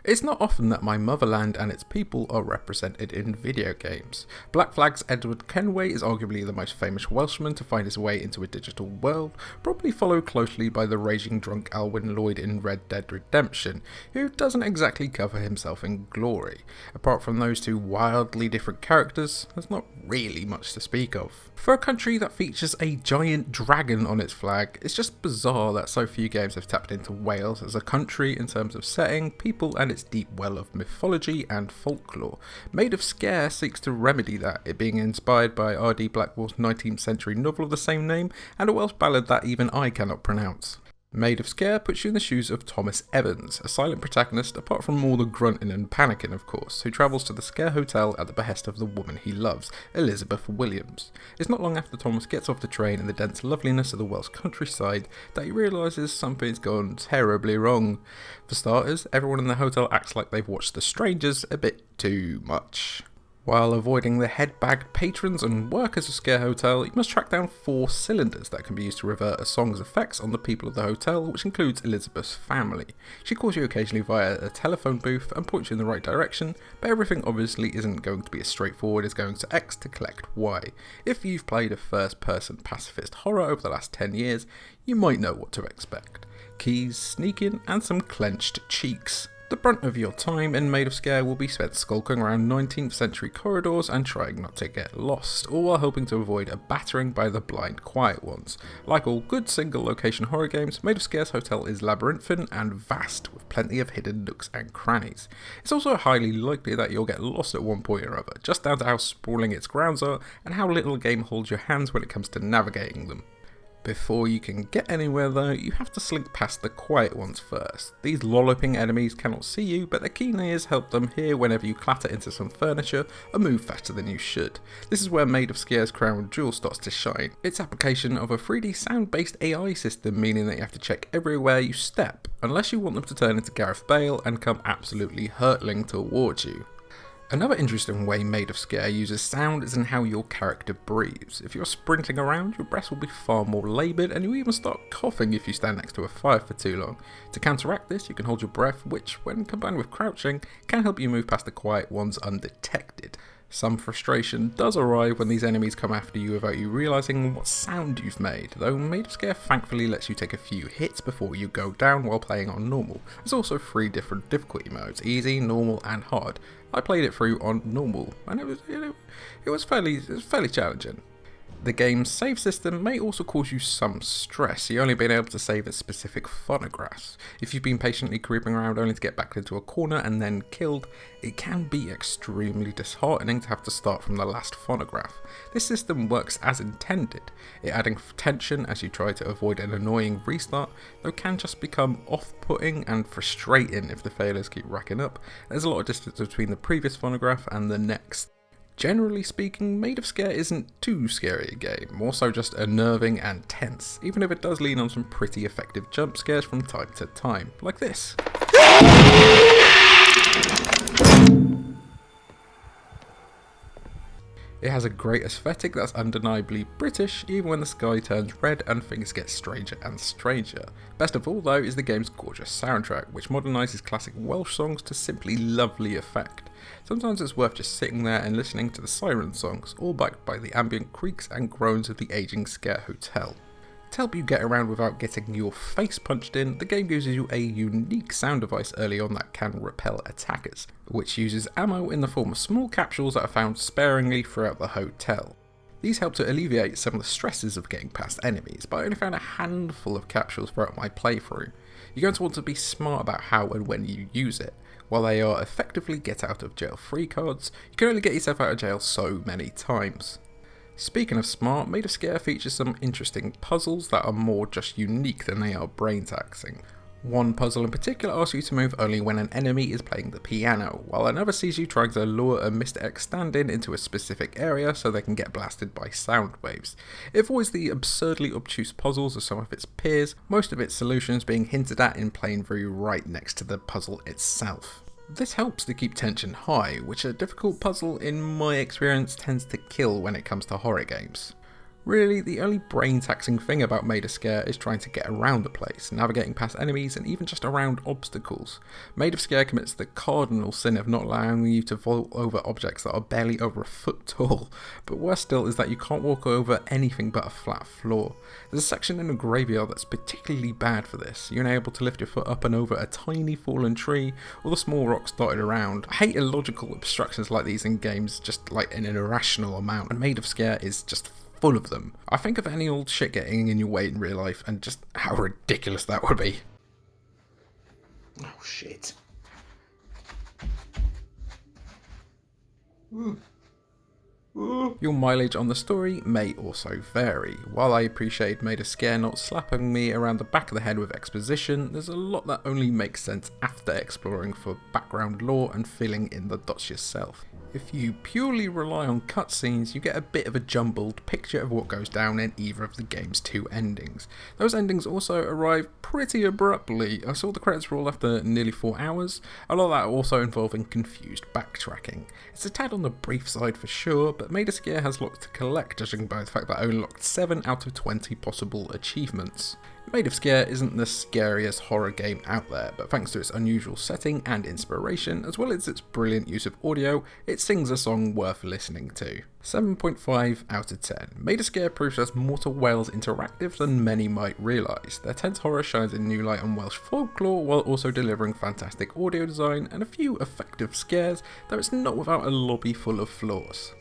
It's not often that my motherland and its people are represented in video games. Black Flag's Edward Kenway is arguably the most famous Welshman to find his way into a digital world, probably followed closely by the raging drunk Alwyn Lloyd in Red Dead Redemption, who doesn't exactly cover himself in glory. Apart from those two wildly different characters, there's not really much to speak of. For a country that features a giant dragon on its flag, it's just bizarre that so few games have tapped into Wales as a country in terms of setting, people and its deep well of mythology and folklore. Maid of Sker seeks to remedy that, it being inspired by R.D. Blackwell's 19th century novel of the same name and a Welsh ballad that even I cannot pronounce. Maid of Sker puts you in the shoes of Thomas Evans, a silent protagonist apart from all the grunting and panicking of course, who travels to the Sker Hotel at the behest of the woman he loves, Elizabeth Williams. It's not long after Thomas gets off the train in the dense loveliness of the Welsh countryside that he realises something's gone terribly wrong. For starters, everyone in the hotel acts like they've watched The Strangers a bit too much. While avoiding the head-bagged patrons and workers of Sker Hotel, you must track down 4 cylinders that can be used to revert a song's effects on the people of the hotel, which includes Elizabeth's family. She calls you occasionally via a telephone booth and points you in the right direction, but everything obviously isn't going to be as straightforward as going to X to collect Y. If you've played a first-person pacifist horror over the last 10 years, you might know what to expect. Keys, sneaking, and some clenched cheeks. The brunt of your time in Maid of Sker will be spent skulking around 19th century corridors and trying not to get lost, all while hoping to avoid a battering by the blind quiet ones. Like all good single location horror games, Maid of Sker's hotel is labyrinthine and vast, with plenty of hidden nooks and crannies. It's also highly likely that you'll get lost at one point or other, just down to how sprawling its grounds are and how little the game holds your hands when it comes to navigating them. Before you can get anywhere though, you have to slink past the quiet ones first. These lolloping enemies cannot see you, but their keen ears help them hear whenever you clatter into some furniture or move faster than you should. This is where Maid of Sker's crown jewel starts to shine. Its application of a 3D sound-based AI system, meaning that you have to check everywhere you step, unless you want them to turn into Gareth Bale and come absolutely hurtling towards you. Another interesting way Maid of Sker uses sound is in how your character breathes. If you're sprinting around, your breath will be far more laboured and you even start coughing if you stand next to a fire for too long. To counteract this, you can hold your breath, which, when combined with crouching, can help you move past the quiet ones undetected. Some frustration does arrive when these enemies come after you without you realising what sound you've made, though Maid of Sker thankfully lets you take a few hits before you go down while playing on normal. There's also 3 different difficulty modes, easy, normal and hard. I played it through on normal and it was fairly challenging. The game's save system may also cause you some stress, you only being able to save at specific phonographs. If you've been patiently creeping around only to get back into a corner and then killed, it can be extremely disheartening to have to start from the last phonograph. This system works as intended, it adding tension as you try to avoid an annoying restart, though can just become off-putting and frustrating if the failures keep racking up. There's a lot of distance between the previous phonograph and the next. Generally speaking, Maid of Sker isn't too scary a game, more so just unnerving and tense, even if it does lean on some pretty effective jump scares from time to time, like this. It has a great aesthetic that's undeniably British, even when the sky turns red and things get stranger and stranger. Best of all though is the game's gorgeous soundtrack, which modernises classic Welsh songs to simply lovely effect. Sometimes it's worth just sitting there and listening to the siren songs, all backed by the ambient creaks and groans of the aging Sker Hotel. To help you get around without getting your face punched in, the game gives you a unique sound device early on that can repel attackers, which uses ammo in the form of small capsules that are found sparingly throughout the hotel. These help to alleviate some of the stresses of getting past enemies, but I only found a handful of capsules throughout my playthrough. You're going to want to be smart about how and when you use it. While they are effectively get out of jail free cards, you can only get yourself out of jail so many times. Speaking of smart, Maid of Sker features some interesting puzzles that are more just unique than they are brain taxing. One puzzle in particular asks you to move only when an enemy is playing the piano, while another sees you trying to lure a Mr. X stand-in into a specific area so they can get blasted by sound waves. It avoids the absurdly obtuse puzzles of some of its peers, most of its solutions being hinted at in plain view right next to the puzzle itself. This helps to keep tension high, which a difficult puzzle in my experience tends to kill when it comes to horror games. Really, the only brain-taxing thing about Maid of Sker is trying to get around the place, navigating past enemies and even just around obstacles. Maid of Sker commits the cardinal sin of not allowing you to vault over objects that are barely over a foot tall, but worse still is that you can't walk over anything but a flat floor. There's a section in a graveyard that's particularly bad for this. You're unable to lift your foot up and over a tiny fallen tree, or the small rocks dotted around. I hate illogical obstructions like these in games, just like in an irrational amount, and Maid of Sker is just full of them. I think of any old shit getting in your way in real life and just how ridiculous that would be. Oh shit. Your mileage on the story may also vary. While I appreciate Maid of Sker not slapping me around the back of the head with exposition, there's a lot that only makes sense after exploring for background lore and filling in the dots yourself. If you purely rely on cutscenes, you get a bit of a jumbled picture of what goes down in either of the game's two endings. Those endings also arrive pretty abruptly. I saw the credits roll after nearly 4 hours, a lot of that also involving confused backtracking. It's a tad on the brief side for sure, but Maid of Sker has lots to collect, judging by the fact that I unlocked 7 out of 20 possible achievements. Maid of Sker isn't the scariest horror game out there, but thanks to its unusual setting and inspiration, as well as its brilliant use of audio, it sings a song worth listening to. 7.5 out of 10. Maid of Sker proves us more to Wales interactive than many might realise. Their tense horror shines a new light on Welsh folklore while also delivering fantastic audio design and a few effective scares, though it's not without a lobby full of flaws.